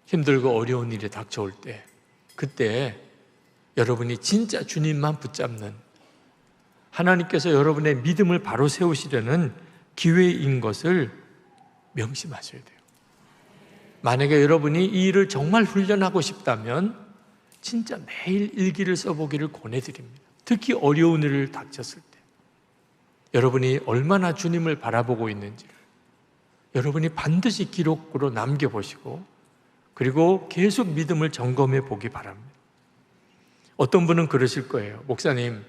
힘들고 어려운 일이 닥쳐올 때, 그때 여러분이 진짜 주님만 붙잡는, 하나님께서 여러분의 믿음을 바로 세우시려는 기회인 것을 명심하셔야 돼요. 만약에 여러분이 이 일을 정말 훈련하고 싶다면 진짜 매일 일기를 써보기를 권해드립니다. 특히 어려운 일을 닥쳤을 때 여러분이 얼마나 주님을 바라보고 있는지를 여러분이 반드시 기록으로 남겨보시고, 그리고 계속 믿음을 점검해 보기 바랍니다. 어떤 분은 그러실 거예요. 목사님,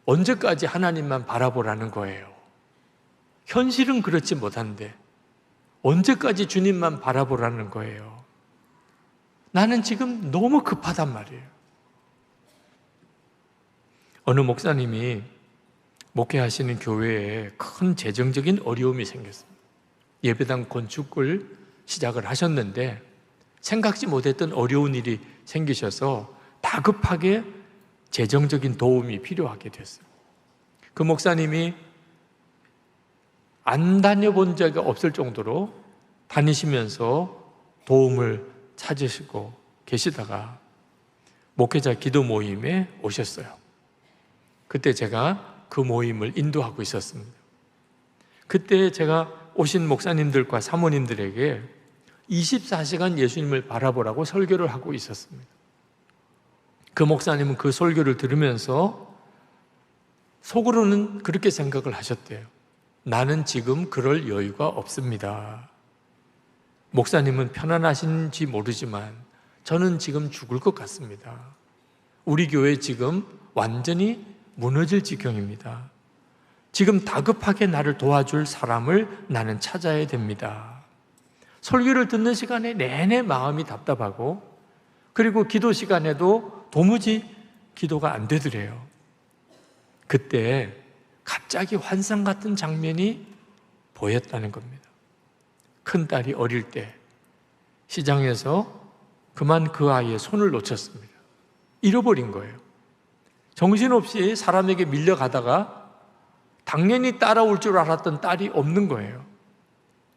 언제까지 하나님만 바라보라는 거예요? 현실은 그렇지 못한데 언제까지 주님만 바라보라는 거예요? 나는 지금 너무 급하단 말이에요. 어느 목사님이 목회하시는 교회에 큰 재정적인 어려움이 생겼습니다. 예배당 건축을 시작을 하셨는데 생각지 못했던 어려운 일이 생기셔서 다급하게 재정적인 도움이 필요하게 됐어요. 그 목사님이 안 다녀본 적이 없을 정도로 다니시면서 도움을 찾으시고 계시다가 목회자 기도 모임에 오셨어요. 그때 제가 그 모임을 인도하고 있었습니다. 그때 제가 오신 목사님들과 사모님들에게 24시간 예수님을 바라보라고 설교를 하고 있었습니다. 그 목사님은 그 설교를 들으면서 속으로는 그렇게 생각을 하셨대요. 나는 지금 그럴 여유가 없습니다. 목사님은 편안하신지 모르지만 저는 지금 죽을 것 같습니다. 우리 교회 지금 완전히 무너질 지경입니다. 지금 다급하게 나를 도와줄 사람을 나는 찾아야 됩니다. 설교를 듣는 시간에 내내 마음이 답답하고, 그리고 기도 시간에도 도무지 기도가 안 되더래요. 그때 갑자기 환상 같은 장면이 보였다는 겁니다. 큰딸이 어릴 때 시장에서 그만 그 아이의 손을 놓쳤습니다. 잃어버린 거예요. 정신없이 사람에게 밀려가다가 당연히 따라올 줄 알았던 딸이 없는 거예요.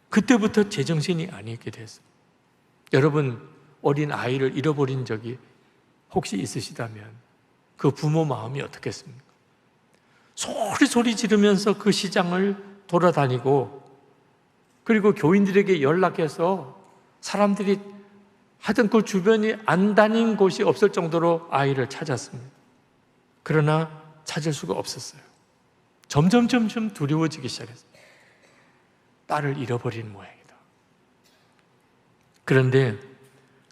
그때부터 제정신이 아니게 됐어요. 여러분, 어린 아이를 잃어버린 적이 혹시 있으시다면 그 부모 마음이 어떻겠습니까? 소리 지르면서 그 시장을 돌아다니고, 그리고 교인들에게 연락해서 사람들이 하여튼 그 주변이 안 다닌 곳이 없을 정도로 아이를 찾았습니다. 그러나 찾을 수가 없었어요. 점점 두려워지기 시작했어요. 딸을 잃어버린 모양이다. 그런데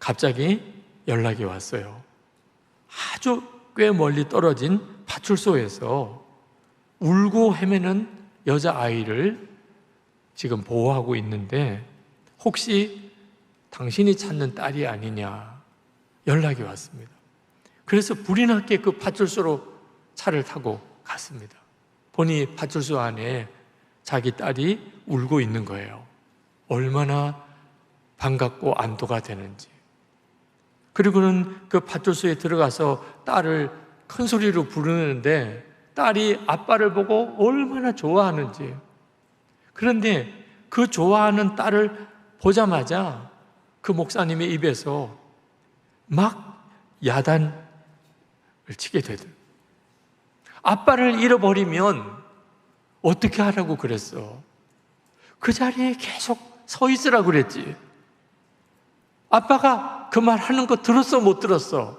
갑자기 연락이 왔어요. 아주 꽤 멀리 떨어진 파출소에서 울고 헤매는 여자아이를 지금 보호하고 있는데 혹시 당신이 찾는 딸이 아니냐 연락이 왔습니다. 그래서 불이 났게 그 파출소로 차를 타고 갔습니다. 보니 파출소 안에 자기 딸이 울고 있는 거예요. 얼마나 반갑고 안도가 되는지. 그리고는 그 파출소에 들어가서 딸을 큰 소리로 부르는데 딸이 아빠를 보고 얼마나 좋아하는지. 그런데 그 좋아하는 딸을 보자마자 그 목사님의 입에서 막 야단을 치게 되더라고요. 아빠를 잃어버리면 어떻게 하라고 그랬어? 그 자리에 계속 서 있으라고 그랬지. 아빠가 그 말 하는 거 들었어, 못 들었어?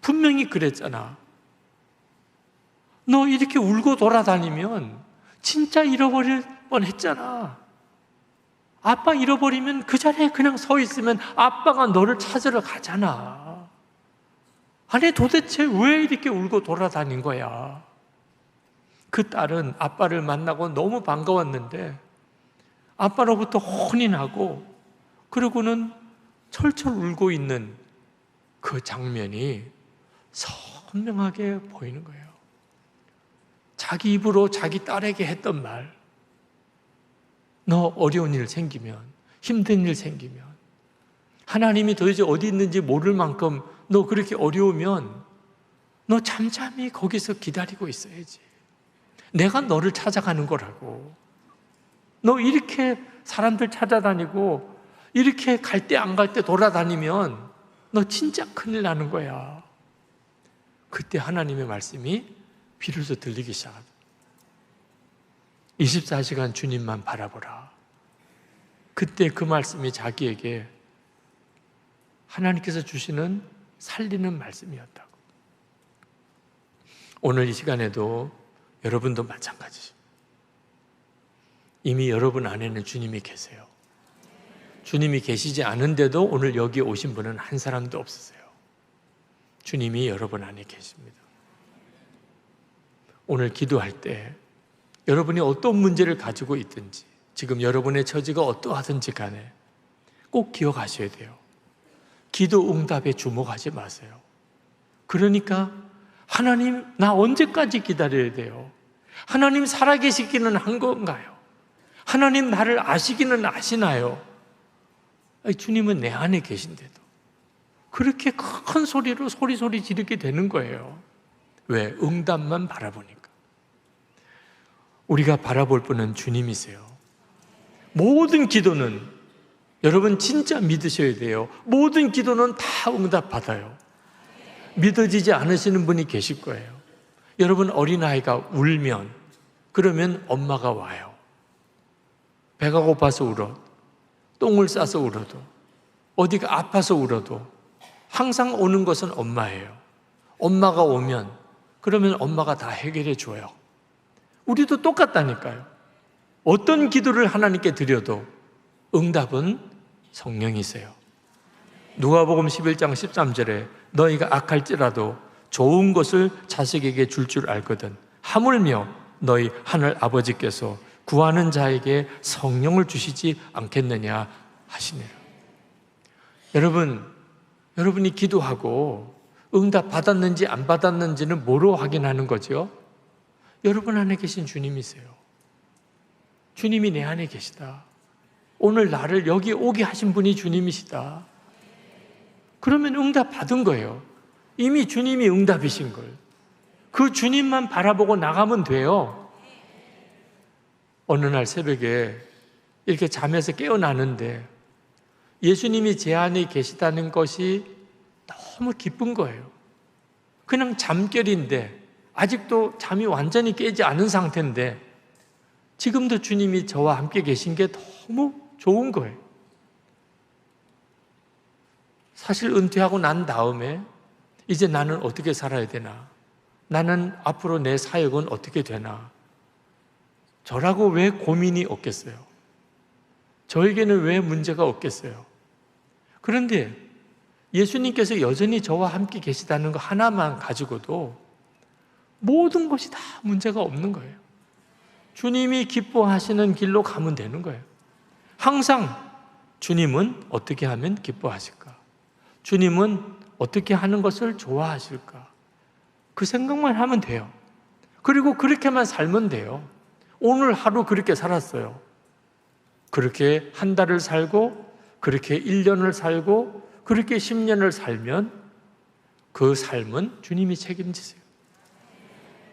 분명히 그랬잖아. 너 이렇게 울고 돌아다니면 진짜 잃어버릴 뻔했잖아. 아빠 잃어버리면 그 자리에 그냥 서 있으면 아빠가 너를 찾으러 가잖아. 아니 도대체 왜 이렇게 울고 돌아다닌 거야? 그 딸은 아빠를 만나고 너무 반가웠는데 아빠로부터 혼이 나고, 그리고는 철철 울고 있는 그 장면이 선명하게 보이는 거예요. 자기 입으로 자기 딸에게 했던 말, 너 어려운 일 생기면, 힘든 일 생기면, 하나님이 도대체 어디 있는지 모를 만큼 너 그렇게 어려우면 너 잠잠히 거기서 기다리고 있어야지. 내가 너를 찾아가는 거라고. 너 이렇게 사람들 찾아다니고 이렇게 갈 때 안 갈 때 돌아다니면 너 진짜 큰일 나는 거야. 그때 하나님의 말씀이 비로소 들리기 시작합니다. 24시간 주님만 바라보라. 그때 그 말씀이 자기에게 하나님께서 주시는 살리는 말씀이었다고. 오늘 이 시간에도 여러분도 마찬가지죠. 이미 여러분 안에는 주님이 계세요. 주님이 계시지 않은데도 오늘 여기 오신 분은 한 사람도 없으세요. 주님이 여러분 안에 계십니다. 오늘 기도할 때 여러분이 어떤 문제를 가지고 있든지, 지금 여러분의 처지가 어떠하든지 간에 꼭 기억하셔야 돼요. 기도 응답에 주목하지 마세요. 그러니까 하나님, 나 언제까지 기다려야 돼요? 하나님 살아계시기는 한 건가요? 하나님 나를 아시기는 아시나요? 주님은 내 안에 계신데도 그렇게 큰 소리로 소리 지르게 되는 거예요. 왜? 응답만 바라보니까. 우리가 바라볼 분은 주님이세요. 모든 기도는, 여러분 진짜 믿으셔야 돼요. 모든 기도는 다 응답받아요. 믿어지지 않으시는 분이 계실 거예요. 여러분 어린아이가 울면, 그러면 엄마가 와요. 배가 고파서 울어, 똥을 싸서 울어도, 어디가 아파서 울어도 항상 오는 것은 엄마예요. 엄마가 오면, 그러면 엄마가 다 해결해 줘요. 우리도 똑같다니까요. 어떤 기도를 하나님께 드려도 응답은 성령이세요. 누가복음 11장 13절에 너희가 악할지라도 좋은 것을 자식에게 줄 알거든 하물며 너희 하늘 아버지께서 구하는 자에게 성령을 주시지 않겠느냐 하시니라. 여러분이 기도하고 응답 받았는지 안 받았는지는 뭐로 확인하는 거죠? 여러분 안에 계신 주님이세요. 주님이 내 안에 계시다. 오늘 나를 여기 오게 하신 분이 주님이시다. 그러면 응답 받은 거예요. 이미 주님이 응답이신 걸. 그 주님만 바라보고 나가면 돼요. 어느 날 새벽에 이렇게 잠에서 깨어나는데 예수님이 제 안에 계시다는 것이 너무 기쁜 거예요. 그냥 잠결인데 아직도 잠이 완전히 깨지 않은 상태인데 지금도 주님이 저와 함께 계신 게 너무 좋은 거예요. 사실 은퇴하고 난 다음에 이제 나는 어떻게 살아야 되나? 나는 앞으로 내 사역은 어떻게 되나? 저라고 왜 고민이 없겠어요? 저에게는 왜 문제가 없겠어요? 그런데 예수님께서 여전히 저와 함께 계시다는 거 하나만 가지고도 모든 것이 다 문제가 없는 거예요. 주님이 기뻐하시는 길로 가면 되는 거예요. 항상 주님은 어떻게 하면 기뻐하실까? 주님은 어떻게 하는 것을 좋아하실까? 그 생각만 하면 돼요. 그리고 그렇게만 살면 돼요. 오늘 하루 그렇게 살았어요. 그렇게 한 달을 살고, 그렇게 1년을 살고, 그렇게 10년을 살면 그 삶은 주님이 책임지세요.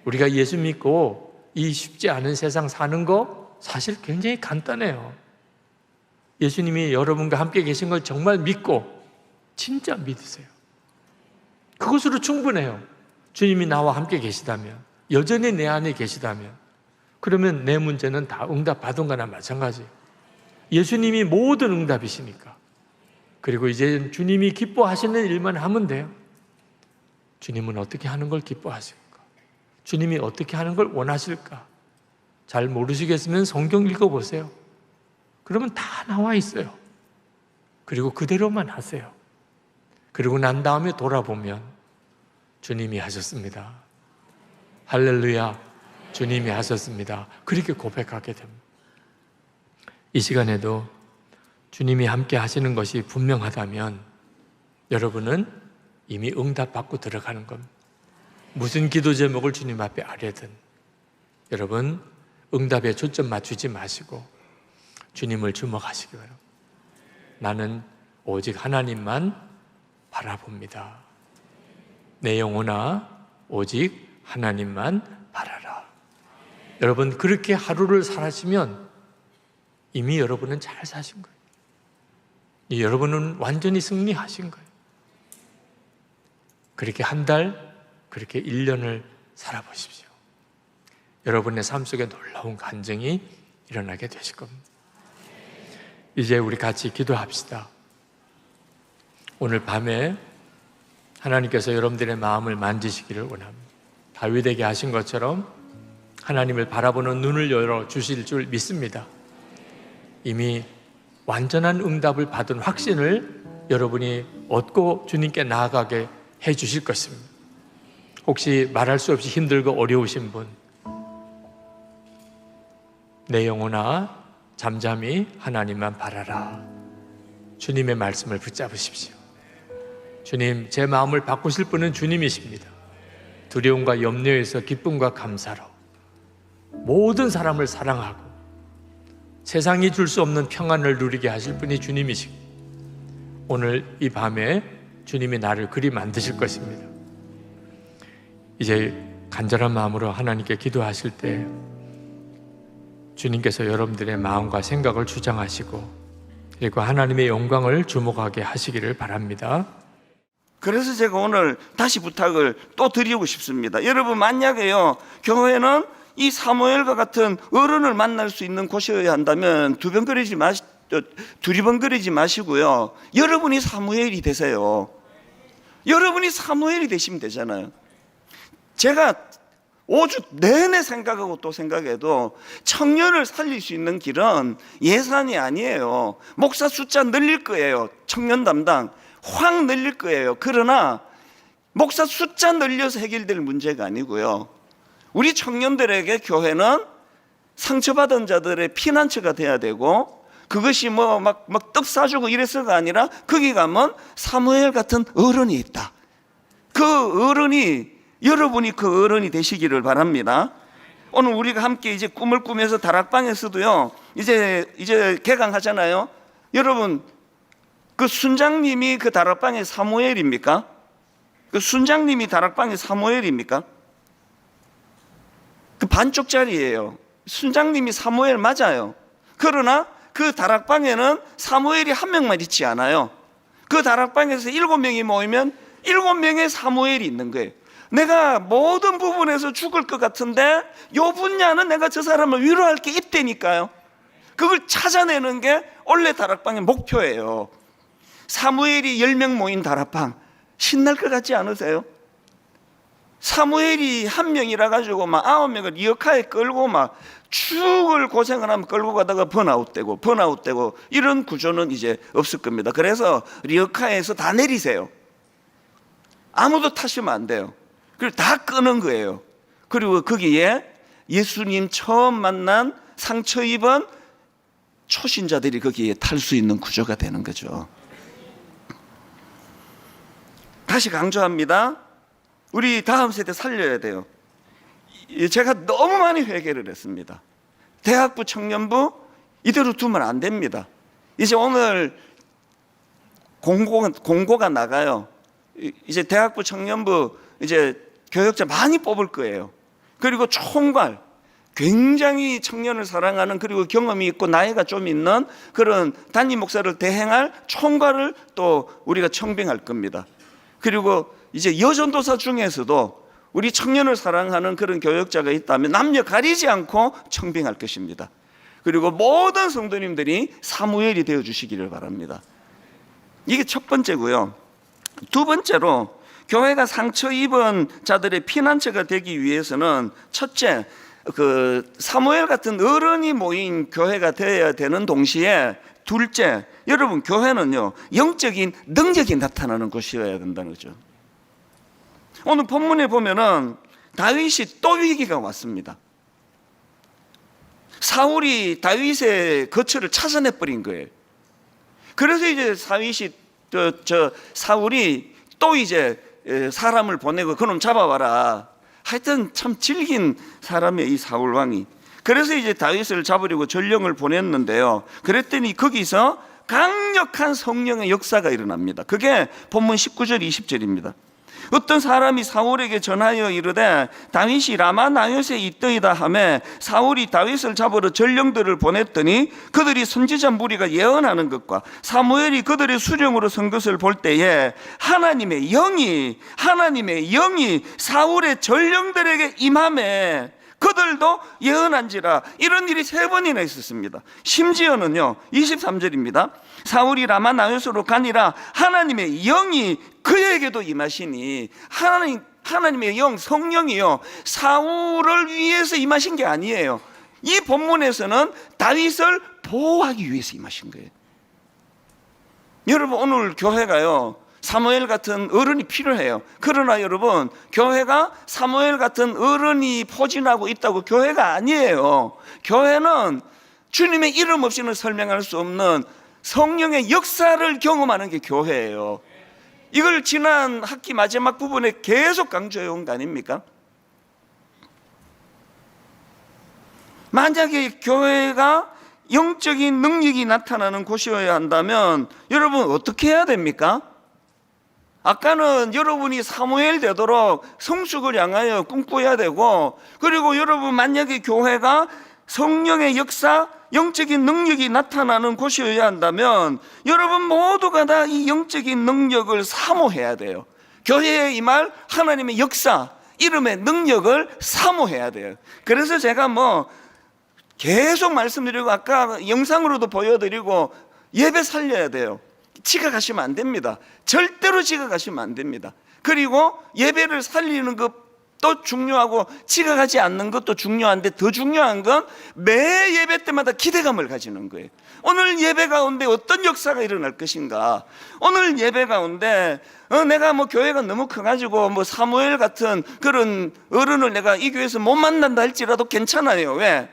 우리가 예수 믿고 이 쉽지 않은 세상 사는 거 사실 굉장히 간단해요. 예수님이 여러분과 함께 계신 걸 정말 믿고 진짜 믿으세요. 그것으로 충분해요. 주님이 나와 함께 계시다면, 여전히 내 안에 계시다면, 그러면 내 문제는 다 응답받은 거나 마찬가지예요. 예수님이 모든 응답이시니까. 그리고 이제 주님이 기뻐하시는 일만 하면 돼요. 주님은 어떻게 하는 걸 기뻐하실까? 주님이 어떻게 하는 걸 원하실까? 잘 모르시겠으면 성경 읽어보세요. 그러면 다 나와 있어요. 그리고 그대로만 하세요. 그리고 난 다음에 돌아보면 주님이 하셨습니다. 할렐루야, 주님이 하셨습니다. 그렇게 고백하게 됩니다. 이 시간에도 주님이 함께 하시는 것이 분명하다면 여러분은 이미 응답받고 들어가는 겁니다. 무슨 기도 제목을 주님 앞에 아뢰든 여러분 응답에 초점 맞추지 마시고 주님을 주목하시기 바랍니다. 나는 오직 하나님만 바라봅니다. 내 영혼아 오직 하나님만 바라라. 여러분 그렇게 하루를 살아시면 이미 여러분은 잘 사신 거예요. 여러분은 완전히 승리하신 거예요. 그렇게 한 달, 그렇게 1년을 살아보십시오. 여러분의 삶 속에 놀라운 간증이 일어나게 되실 겁니다. 이제 우리 같이 기도합시다. 오늘 밤에 하나님께서 여러분들의 마음을 만지시기를 원합니다. 다윗에게 하신 것처럼 하나님을 바라보는 눈을 열어주실 줄 믿습니다. 이미 완전한 응답을 받은 확신을 여러분이 얻고 주님께 나아가게 해 주실 것입니다. 혹시 말할 수 없이 힘들고 어려우신 분, 내 영혼아 잠잠히 하나님만 바라라. 주님의 말씀을 붙잡으십시오. 주님, 제 마음을 바꾸실 분은 주님이십니다. 두려움과 염려에서 기쁨과 감사로 모든 사람을 사랑하고 세상이 줄 수 없는 평안을 누리게 하실 분이 주님이시고, 오늘 이 밤에 주님이 나를 그리 만드실 것입니다. 이제 간절한 마음으로 하나님께 기도하실 때 주님께서 여러분들의 마음과 생각을 주장하시고 그리고 하나님의 영광을 주목하게 하시기를 바랍니다. 그래서 제가 오늘 다시 부탁을 또 드리고 싶습니다. 여러분, 만약에요, 교회는 이 사무엘과 같은 어른을 만날 수 있는 곳이어야 한다면 두리번거리지 마시고요, 여러분이 사무엘이 되세요. 여러분이 사무엘이 되시면 되잖아요. 제가 5주 내내 생각하고 또 생각해도 청년을 살릴 수 있는 길은 예산이 아니에요. 목사 숫자 늘릴 거예요. 청년 담당 확 늘릴 거예요. 그러나 목사 숫자 늘려서 해결될 문제가 아니고요, 우리 청년들에게 교회는 상처받은 자들의 피난처가 돼야 되고, 그것이 막 떡 사주고 이래서가 아니라 거기 가면 사무엘 같은 어른이 있다. 그 어른이, 여러분이 그 어른이 되시기를 바랍니다. 오늘 우리가 함께 이제 꿈을 꾸면서 다락방에서도요, 이제 개강하잖아요. 여러분, 그 순장님이 그 다락방의 사무엘입니까? 그 순장님이 다락방의 사무엘입니까? 그 반쪽짜리예요. 순장님이 사무엘 맞아요. 그러나 그 다락방에는 사무엘이 한 명만 있지 않아요. 그 다락방에서 7명이 모이면 7명의 사무엘이 있는 거예요. 내가 모든 부분에서 죽을 것 같은데 요 분야는 내가 저 사람을 위로할 게 있다니까요. 그걸 찾아내는 게 원래 다락방의 목표예요. 사무엘이 10명 모인 다락방 신날 것 같지 않으세요? 사무엘이 1명이라 가지고 막 9명을 리어카에 끌고 막 죽을 고생을 하면 끌고 가다가 번아웃되고 이런 구조는 이제 없을 겁니다. 그래서 리어카에서 다 내리세요. 아무도 타시면 안 돼요. 그리고 다 끄는 거예요. 그리고 거기에 예수님 처음 만난 상처 입은 초신자들이 거기에 탈 수 있는 구조가 되는 거죠. 다시 강조합니다. 우리 다음 세대 살려야 돼요. 제가 너무 많이 회개를 했습니다. 대학부 청년부 이대로 두면 안 됩니다. 이제 오늘 공고가 나가요. 이제 대학부 청년부 이제 교역자 많이 뽑을 거예요. 그리고 총괄, 굉장히 청년을 사랑하는, 그리고 경험이 있고 나이가 좀 있는 그런 담임 목사를 대행할 총괄을 또 우리가 청빙할 겁니다. 그리고 이제 여전도사 중에서도 우리 청년을 사랑하는 그런 교역자가 있다면 남녀 가리지 않고 청빙할 것입니다. 그리고 모든 성도님들이 사무엘이 되어 주시기를 바랍니다. 이게 첫 번째고요. 두 번째로, 교회가 상처 입은 자들의 피난처가 되기 위해서는 첫째, 그 사무엘 같은 어른이 모인 교회가 되어야 되는 동시에, 둘째, 여러분, 교회는요 영적인 능력이 나타나는 곳이어야 된다는 거죠. 오늘 본문에 보면은 다윗이 또 위기가 왔습니다. 사울이 다윗의 거처를 찾아내버린 거예요. 그래서 이제 사울이 또 이제 사람을 보내고 그놈 잡아와라. 하여튼 참 질긴 사람이에요, 이 사울 왕이. 그래서 이제 다윗을 잡으려고 전령을 보냈는데요, 그랬더니 거기서 강력한 성령의 역사가 일어납니다. 그게 본문 19절 20절입니다 어떤 사람이 사울에게 전하여 이르되 다윗이 라마 나요스에 있더이다 하매 사울이 다윗을 잡으러 전령들을 보냈더니 그들이 선지자 무리가 예언하는 것과 사무엘이 그들의 수령으로 선 것을 볼 때에 하나님의 영이 사울의 전령들에게 임하매 그들도 예언한지라. 이런 일이 3번이나 있었습니다. 심지어는요 23절입니다. 사울이 라마 나요스로 가니라 하나님의 영이 그에게도 임하시니. 하나님의 영, 성령이요 사울을 위해서 임하신 게 아니에요. 이 본문에서는 다윗을 보호하기 위해서 임하신 거예요. 여러분, 오늘 교회가요 사무엘 같은 어른이 필요해요. 그러나 여러분, 교회가 사무엘 같은 어른이 포진하고 있다고 교회가 아니에요. 교회는 주님의 이름 없이는 설명할 수 없는 성령의 역사를 경험하는 게 교회예요. 이걸 지난 학기 마지막 부분에 계속 강조해 온 거 아닙니까? 만약에 교회가 영적인 능력이 나타나는 곳이어야 한다면 여러분 어떻게 해야 됩니까? 아까는 여러분이 사무엘 되도록 성숙을 향하여 꿈꿔야 되고, 그리고 여러분 만약에 교회가 성령의 역사, 영적인 능력이 나타나는 곳이어야 한다면 여러분 모두가 다 이 영적인 능력을 사모해야 돼요. 교회에 임할 하나님의 역사, 이름의 능력을 사모해야 돼요. 그래서 제가 계속 말씀드리고 아까 영상으로도 보여드리고 예배 살려야 돼요. 지각하시면 안 됩니다. 절대로 지각하시면 안 됩니다. 그리고 예배를 살리는 것도 중요하고 지각하지 않는 것도 중요한데 더 중요한 건 매 예배 때마다 기대감을 가지는 거예요. 오늘 예배 가운데 어떤 역사가 일어날 것인가. 오늘 예배 가운데 내가 교회가 너무 커가지고 사무엘 같은 그런 어른을 내가 이 교회에서 못 만난다 할지라도 괜찮아요. 왜?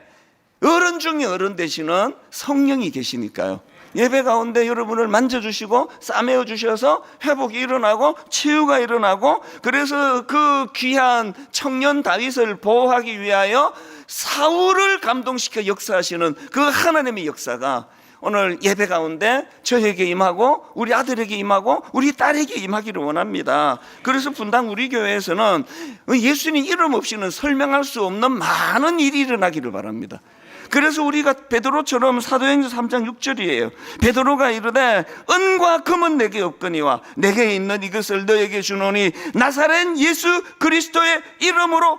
어른 중에 어른 되시는 성령이 계시니까요. 예배 가운데 여러분을 만져주시고 싸매어 주셔서 회복이 일어나고 치유가 일어나고, 그래서 그 귀한 청년 다윗을 보호하기 위하여 사울을 감동시켜 역사하시는 그 하나님의 역사가 오늘 예배 가운데 저에게 임하고 우리 아들에게 임하고 우리 딸에게 임하기를 원합니다. 그래서 분당 우리 교회에서는 예수님 이름 없이는 설명할 수 없는 많은 일이 일어나기를 바랍니다. 그래서 우리가 베드로처럼 사도행전 3장 6절이에요. 베드로가 이르되 은과 금은 내게 없거니와 내게 있는 이것을 너에게 주노니 나사렛 예수 그리스도의 이름으로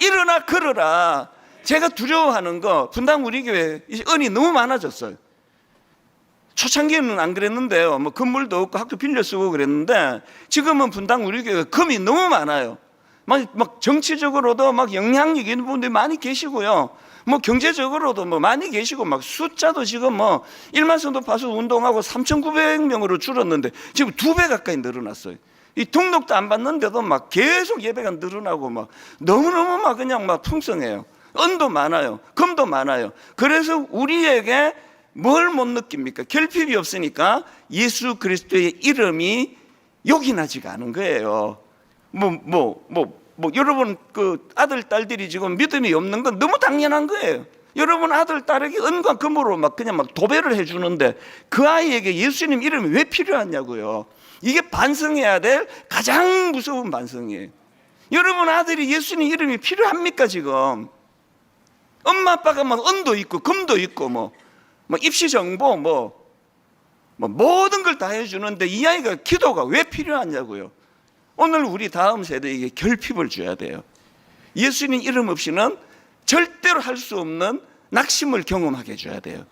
일어나 걸어라. 제가 두려워하는 거, 분당 우리 교회 은이 너무 많아졌어요. 초창기에는 안 그랬는데요. 건물도 없고 학교 빌려 쓰고 그랬는데 지금은 분당 우리 교회 금이 너무 많아요. 막 정치적으로도 영향력 있는 분들이 많이 계시고요. 경제적으로도 많이 계시고, 숫자도 지금 1만 성도 파수 운동하고 3,900명으로 줄었는데 지금 2배 가까이 늘어났어요. 이 등록도 안 받는데도 계속 예배가 늘어나고 너무너무 그냥 풍성해요. 은도 많아요. 금도 많아요. 그래서 우리에게 뭘 못 느낍니까? 결핍이 없으니까 예수 그리스도의 이름이 욕이 나지가 않은 거예요. 여러분 아들 딸들이 지금 믿음이 없는 건 너무 당연한 거예요. 여러분 아들 딸에게 은과 금으로 그냥 도배를 해주는데 그 아이에게 예수님 이름이 왜 필요하냐고요. 이게 반성해야 될 가장 무서운 반성이에요. 여러분 아들이 예수님 이름이 필요합니까? 지금 엄마 아빠가 은도 있고 금도 있고 입시 정보 모든 걸 다 해주는데 이 아이가 기도가 왜 필요하냐고요. 오늘 우리 다음 세대에게 결핍을 줘야 돼요. 예수님 이름 없이는 절대로 할 수 없는 낙심을 경험하게 해줘야 돼요.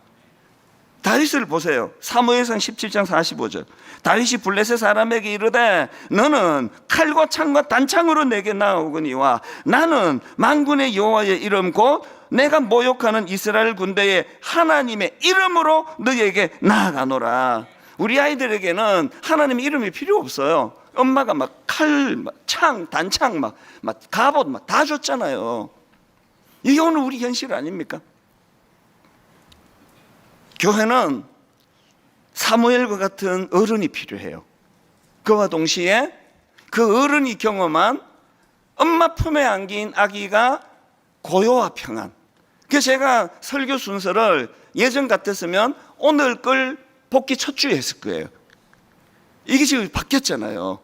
다윗을 보세요. 사무엘상 17장 45절. 다윗이 블레셋 사람에게 이르되 너는 칼과 창과 단창으로 내게 나오거니와 나는 만군의 여호와의 이름 곧 내가 모욕하는 이스라엘 군대의 하나님의 이름으로 너에게 나아가노라. 우리 아이들에게는 하나님의 이름이 필요 없어요. 엄마가 칼, 창, 단창, 갑옷 다 줬잖아요. 이게 오늘 우리 현실 아닙니까? 교회는 사무엘과 같은 어른이 필요해요. 그와 동시에 그 어른이 경험한 엄마 품에 안긴 아기가 고요와 평안. 그래서 제가 설교 순서를 예전 같았으면 오늘 걸 복귀 첫 주에 했을 거예요. 이게 지금 바뀌었잖아요.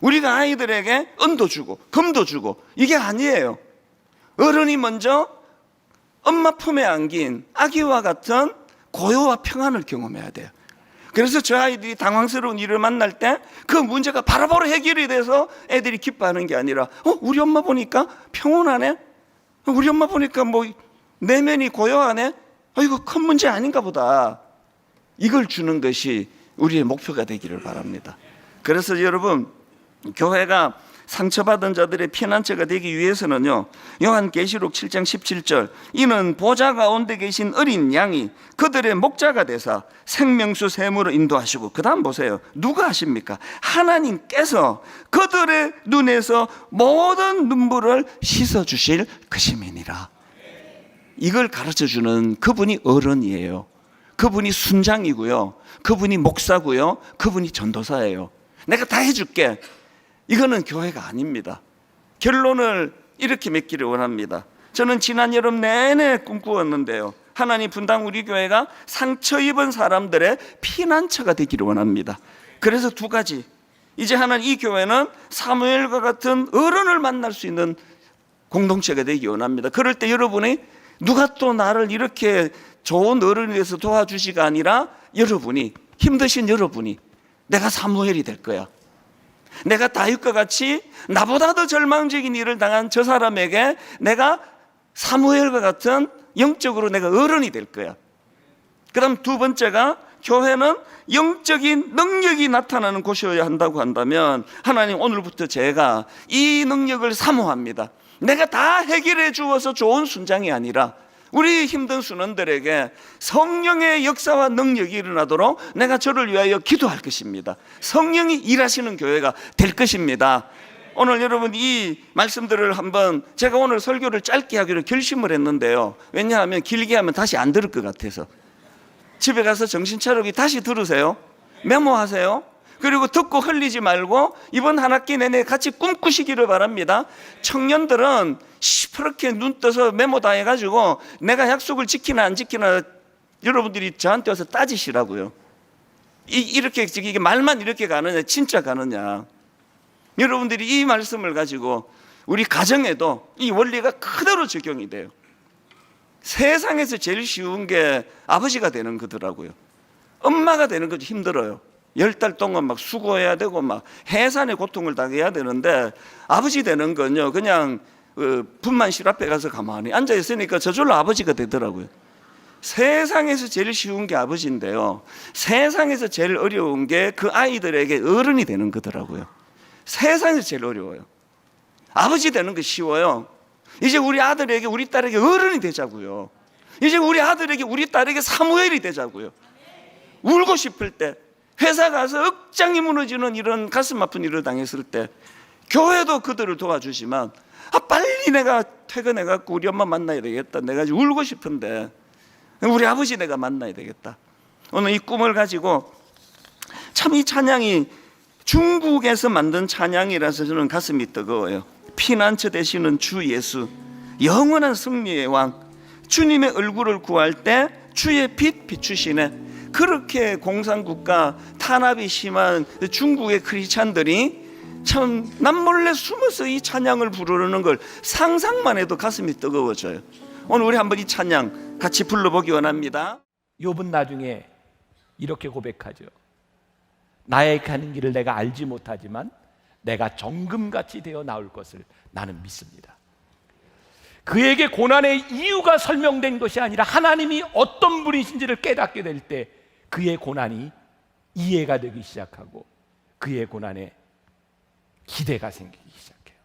우리가 아이들에게 은도 주고 금도 주고 이게 아니에요. 어른이 먼저 엄마 품에 안긴 아기와 같은 고요와 평안을 경험해야 돼요. 그래서 저 아이들이 당황스러운 일을 만날 때 그 문제가 바로바로 해결이 돼서 애들이 기뻐하는 게 아니라 우리 엄마 보니까 평온하네, 우리 엄마 보니까 뭐 내면이 고요하네, 이거 큰 문제 아닌가 보다, 이걸 주는 것이 우리의 목표가 되기를 바랍니다. 그래서 여러분, 교회가 상처받은 자들의 피난처가 되기 위해서는요, 요한계시록 7장 17절, 이는 보좌 가운데 계신 어린 양이 그들의 목자가 되사 생명수 샘으로 인도하시고, 그 다음 보세요. 누가 하십니까? 하나님께서 그들의 눈에서 모든 눈물을 씻어주실 것임이니라. 이걸 가르쳐주는 그분이 어른이에요. 그분이 순장이고요, 그분이 목사고요, 그분이 전도사예요. 내가 다 해줄게, 이거는 교회가 아닙니다. 결론을 이렇게 맺기를 원합니다. 저는 지난 여름 내내 꿈꾸었는데요, 하나님 분당 우리 교회가 상처 입은 사람들의 피난처가 되기를 원합니다. 그래서 두 가지, 이제 하나님 이 교회는 사무엘과 같은 어른을 만날 수 있는 공동체가 되기 원합니다. 그럴 때 여러분이 누가 또 나를 이렇게 좋은 어른이 돼서 도와주시가 아니라 여러분이, 힘드신 여러분이 내가 사무엘이 될 거야. 내가 다윗과 같이 나보다 더 절망적인 일을 당한 저 사람에게 내가 사무엘과 같은 영적으로 내가 어른이 될 거야. 그 다음 두 번째가, 교회는 영적인 능력이 나타나는 곳이어야 한다고 한다면, 하나님 오늘부터 제가 이 능력을 사모합니다. 내가 다 해결해 주어서 좋은 순장이 아니라 우리 힘든 순원들에게 성령의 역사와 능력이 일어나도록 내가 저를 위하여 기도할 것입니다. 성령이 일하시는 교회가 될 것입니다. 오늘 여러분 이 말씀들을 한번, 제가 오늘 설교를 짧게 하기로 결심을 했는데요, 왜냐하면 길게 하면 다시 안 들을 것 같아서. 집에 가서 정신 차리고 다시 들으세요. 메모하세요. 그리고 듣고 흘리지 말고 이번 한 학기 내내 같이 꿈꾸시기를 바랍니다. 청년들은 시퍼렇게 눈 떠서 메모 다 해가지고 내가 약속을 지키나 안 지키나 여러분들이 저한테 와서 따지시라고요. 이렇게 이게 말만 이렇게 가느냐, 진짜 가느냐. 여러분들이 이 말씀을 가지고 우리 가정에도 이 원리가 그대로 적용이 돼요. 세상에서 제일 쉬운 게 아버지가 되는 거더라고요. 엄마가 되는 것도 힘들어요. 10달 동안 막 수고해야 되고 막 해산의 고통을 당해야 되는데, 아버지 되는 건요, 그냥 분만실 앞에 가서 가만히 앉아 있으니까 저절로 아버지가 되더라고요. 세상에서 제일 쉬운 게 아버지인데요, 세상에서 제일 어려운 게 그 아이들에게 어른이 되는 거더라고요. 세상에서 제일 어려워요. 아버지 되는 거 쉬워요. 이제 우리 아들에게 우리 딸에게 어른이 되자고요. 이제 우리 아들에게 우리 딸에게 사무엘이 되자고요. 울고 싶을 때, 회사 가서 억장이 무너지는 이런 가슴 아픈 일을 당했을 때, 교회도 그들을 도와주지만, 빨리 내가 퇴근해갖고 우리 엄마 만나야 되겠다, 내가 울고 싶은데 우리 아버지 내가 만나야 되겠다. 오늘 이 꿈을 가지고, 참 이 찬양이 중국에서 만든 찬양이라서 저는 가슴이 뜨거워요. 피난처 되시는 주 예수, 영원한 승리의 왕, 주님의 얼굴을 구할 때 주의 빛 비추시네. 그렇게 공산국가 탄압이 심한 중국의 크리스찬들이 참 남몰래 숨어서 이 찬양을 부르는 걸 상상만 해도 가슴이 뜨거워져요. 오늘 우리 한번 이 찬양 같이 불러보기 원합니다. 욥은 나중에 이렇게 고백하죠. 나의 가는 길을 내가 알지 못하지만 내가 정금같이 되어 나올 것을 나는 믿습니다. 그에게 고난의 이유가 설명된 것이 아니라 하나님이 어떤 분이신지를 깨닫게 될 때 그의 고난이 이해가 되기 시작하고 그의 고난에 기대가 생기기 시작해요.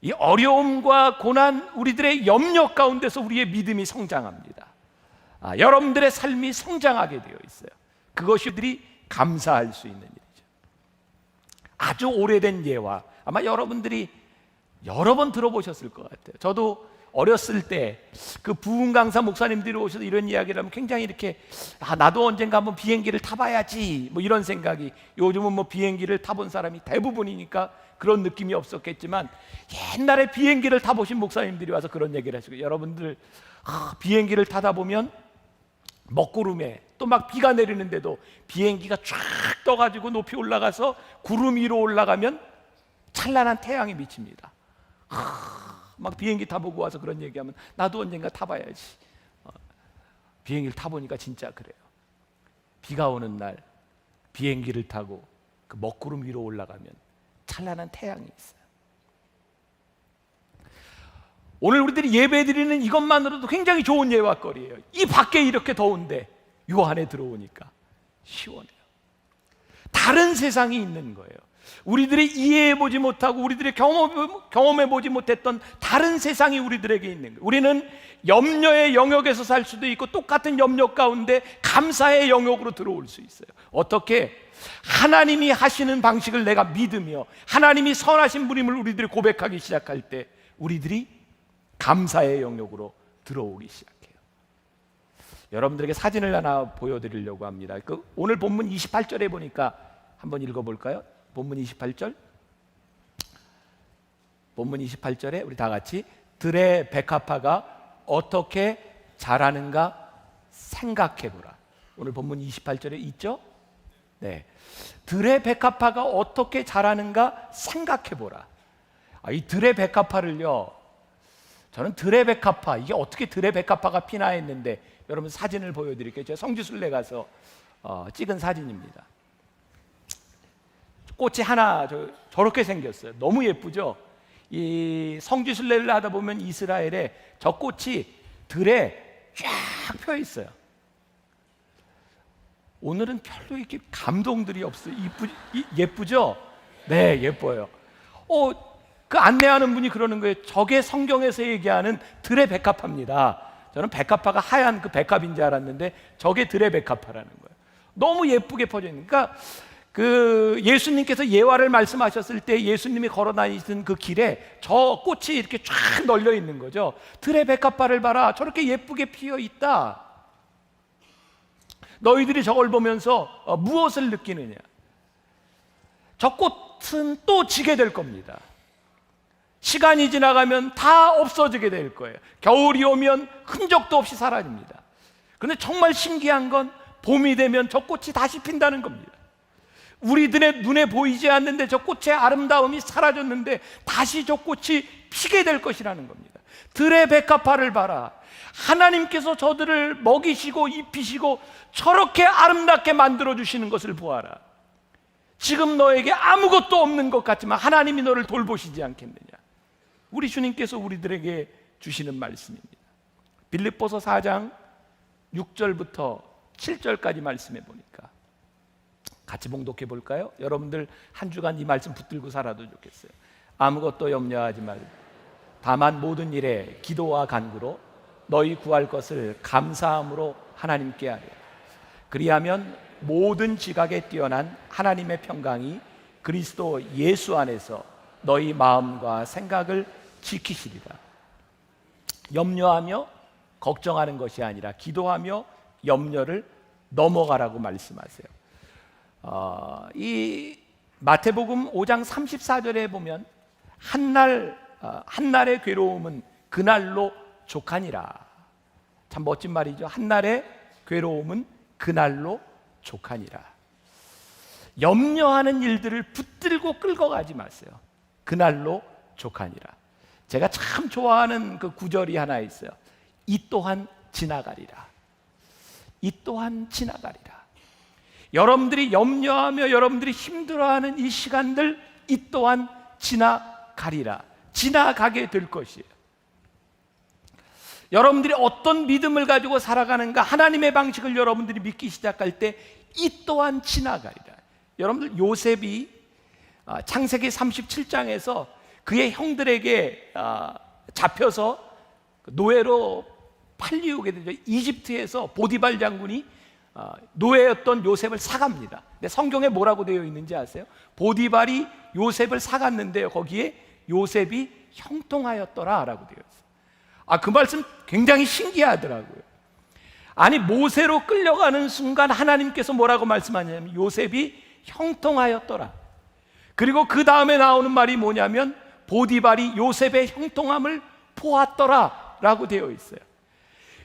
이 어려움과 고난, 우리들의 염려 가운데서 우리의 믿음이 성장합니다. 여러분들의 삶이 성장하게 되어 있어요. 그것이 우리들이 감사할 수 있는 일이죠. 아주 오래된 예화, 아마 여러분들이 여러 번 들어보셨을 것 같아요. 저도 어렸을 때 그 부흥 강사 목사님들이 오셔서 이런 이야기를 하면 굉장히 이렇게 나도 언젠가 한번 비행기를 타봐야지 뭐 이런 생각이, 요즘은 뭐 비행기를 타본 사람이 대부분이니까 그런 느낌이 없었겠지만 옛날에 비행기를 타보신 목사님들이 와서 그런 얘기를 하시고, 여러분들 비행기를 타다 보면 먹구름에 또 막 비가 내리는데도 비행기가 쫙 떠가지고 높이 올라가서 구름 위로 올라가면 찬란한 태양이 비칩니다. 막 비행기 타보고 와서 그런 얘기하면 나도 언젠가 타봐야지. 비행기를 타보니까 진짜 그래요. 비가 오는 날 비행기를 타고 그 먹구름 위로 올라가면 찬란한 태양이 있어요. 오늘 우리들이 예배드리는 이것만으로도 굉장히 좋은 예화거리예요. 이 밖에 이렇게 더운데 요 안에 들어오니까 시원해요. 다른 세상이 있는 거예요. 우리들이 이해해보지 못하고 우리들이 경험해보지 못했던 다른 세상이 우리들에게 있는 거예요. 우리는 염려의 영역에서 살 수도 있고 똑같은 염려 가운데 감사의 영역으로 들어올 수 있어요. 어떻게? 하나님이 하시는 방식을 내가 믿으며 하나님이 선하신 분임을 우리들이 고백하기 시작할 때 우리들이 감사의 영역으로 들어오기 시작해요. 여러분들에게 사진을 하나 보여드리려고 합니다. 오늘 본문 28절에 보니까 한번 읽어볼까요? 본문 28절. 본문 28절에 우리 다 같이 들의 백합화가 어떻게 자라는가 생각해보라. 오늘 본문 28절에 있죠? 네. 들의 백합화가 어떻게 자라는가 생각해보라. 이 들의 백합화를요, 저는 들의 백합화, 이게 어떻게 들의 백합화가 피나 했는데 여러분 사진을 보여드릴게요. 제가 성지순례 가서 찍은 사진입니다. 꽃이 하나 저렇게 생겼어요. 너무 예쁘죠? 이 성지순례를 하다 보면 이스라엘에 저 꽃이 들에 쫙 펴 있어요. 오늘은 별로 이렇게 감동들이 없어요. 예쁘죠? 네, 예뻐요. 그 안내하는 분이 그러는 거예요. 저게 성경에서 얘기하는 들의 백합화입니다. 저는 백합화가 하얀 그 백합인 줄 알았는데 저게 들의 백합화라는 거예요. 너무 예쁘게 퍼져 있는. 그러니까 그 예수님께서 예화를 말씀하셨을 때 예수님이 걸어 다니던 그 길에 저 꽃이 이렇게 쫙 널려 있는 거죠. 들의 백합화를 봐라. 저렇게 예쁘게 피어 있다. 너희들이 저걸 보면서 무엇을 느끼느냐? 저 꽃은 또 지게 될 겁니다. 시간이 지나가면 다 없어지게 될 거예요. 겨울이 오면 흔적도 없이 사라집니다. 그런데 정말 신기한 건 봄이 되면 저 꽃이 다시 핀다는 겁니다. 우리들의 눈에 보이지 않는데 저 꽃의 아름다움이 사라졌는데 다시 저 꽃이 피게 될 것이라는 겁니다. 들의 백합화를 봐라. 하나님께서 저들을 먹이시고 입히시고 저렇게 아름답게 만들어주시는 것을 보아라. 지금 너에게 아무것도 없는 것 같지만 하나님이 너를 돌보시지 않겠느냐. 우리 주님께서 우리들에게 주시는 말씀입니다. 빌립보서 4장 6절부터 7절까지 말씀해 보니까 같이 봉독해 볼까요? 여러분들 한 주간 이 말씀 붙들고 살아도 좋겠어요. 아무것도 염려하지 말고 다만 모든 일에 기도와 간구로 너희 구할 것을 감사함으로 하나님께 하려. 그리하면 모든 지각에 뛰어난 하나님의 평강이 그리스도 예수 안에서 너희 마음과 생각을 지키시리라. 염려하며 걱정하는 것이 아니라 기도하며 염려를 넘어가라고 말씀하세요. 이 마태복음 5장 34절에 보면 한날의 괴로움은 그날로 족하니라. 참 멋진 말이죠. 한날의 괴로움은 그날로 족하니라. 염려하는 일들을 붙들고 끌고 가지 마세요. 그날로 족하니라. 제가 참 좋아하는 그 구절이 하나 있어요. 이 또한 지나가리라. 이 또한 지나가리라. 여러분들이 염려하며 여러분들이 힘들어하는 이 시간들 이 또한 지나가리라. 지나가게 될 것이에요. 여러분들이 어떤 믿음을 가지고 살아가는가 하나님의 방식을 여러분들이 믿기 시작할 때 이 또한 지나가리라. 여러분들 요셉이 창세기 37장에서 그의 형들에게 잡혀서 노예로 팔리우게 되죠. 이집트에서 보디발 장군이 노예였던 요셉을 사갑니다. 근데 성경에 뭐라고 되어 있는지 아세요? 보디발이 요셉을 사갔는데요, 거기에 요셉이 형통하였더라 라고 되어 있어요. 그 말씀 굉장히 신기하더라고요. 아니 모세로 끌려가는 순간 하나님께서 뭐라고 말씀하냐면 요셉이 형통하였더라. 그리고 그 다음에 나오는 말이 뭐냐면 보디발이 요셉의 형통함을 보았더라 라고 되어 있어요.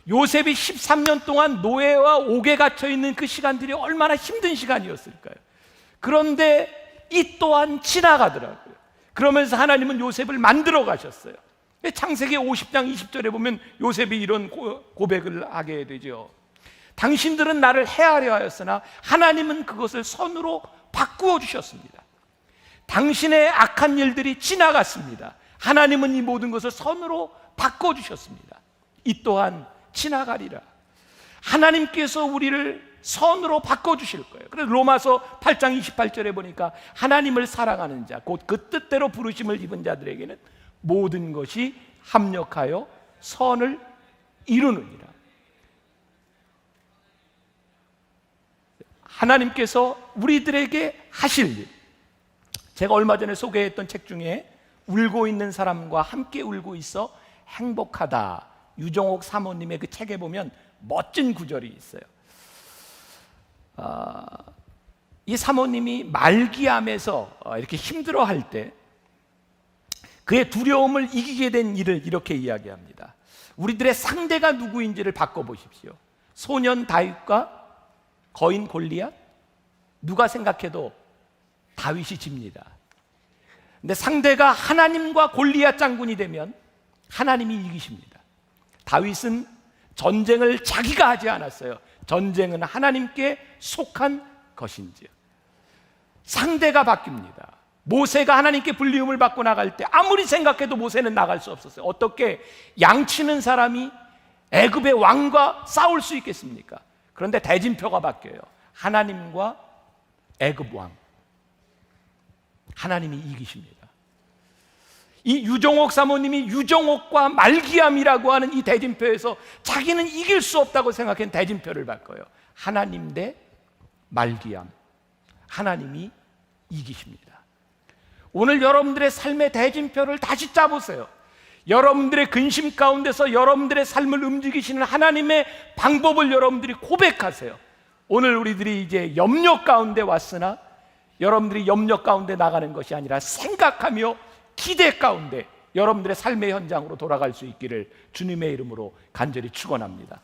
요셉이 13년 동안 노예와 옥에 갇혀 있는 그 시간들이 얼마나 힘든 시간이었을까요? 그런데 이 또한 지나가더라고요. 그러면서 하나님은 요셉을 만들어 가셨어요. 창세기 50장 20절에 보면 요셉이 이런 고백을 하게 되죠. 당신들은 나를 해하려 하였으나 하나님은 그것을 선으로 바꾸어 주셨습니다. 당신의 악한 일들이 지나갔습니다. 하나님은 이 모든 것을 선으로 바꿔 주셨습니다. 이 또한 지나가리라. 하나님께서 우리를 선으로 바꿔 주실 거예요. 그래서 로마서 8장 28절에 보니까 하나님을 사랑하는 자, 곧 그 뜻대로 부르심을 입은 자들에게는 모든 것이 합력하여 선을 이루느니라. 하나님께서 우리들에게 하실 일, 제가 얼마 전에 소개했던 책 중에 울고 있는 사람과 함께 울고 있어 행복하다, 유정옥 사모님의 그 책에 보면 멋진 구절이 있어요. 이 사모님이 말기암에서 이렇게 힘들어할 때 그의 두려움을 이기게 된 일을 이렇게 이야기합니다. 우리들의 상대가 누구인지를 바꿔보십시오. 소년 다윗과 거인 골리앗? 누가 생각해도 다윗이 집니다. 근데 상대가 하나님과 골리앗 장군이 되면 하나님이 이기십니다. 다윗은 전쟁을 자기가 하지 않았어요. 전쟁은 하나님께 속한 것인지요. 상대가 바뀝니다. 모세가 하나님께 불리움을 받고 나갈 때 아무리 생각해도 모세는 나갈 수 없었어요. 어떻게 양치는 사람이 애굽의 왕과 싸울 수 있겠습니까? 그런데 대진표가 바뀌어요. 하나님과 애굽 왕, 하나님이 이기십니다. 이 유정옥 사모님이 유정옥과 말기암이라고 하는 이 대진표에서 자기는 이길 수 없다고 생각한 대진표를 바꿔요. 하나님 대 말기암, 하나님이 이기십니다. 오늘 여러분들의 삶의 대진표를 다시 짜보세요. 여러분들의 근심 가운데서 여러분들의 삶을 움직이시는 하나님의 방법을 여러분들이 고백하세요. 오늘 우리들이 이제 염려 가운데 왔으나 여러분들이 염려 가운데 나가는 것이 아니라 생각하며 기대 가운데 여러분들의 삶의 현장으로 돌아갈 수 있기를 주님의 이름으로 간절히 축원합니다.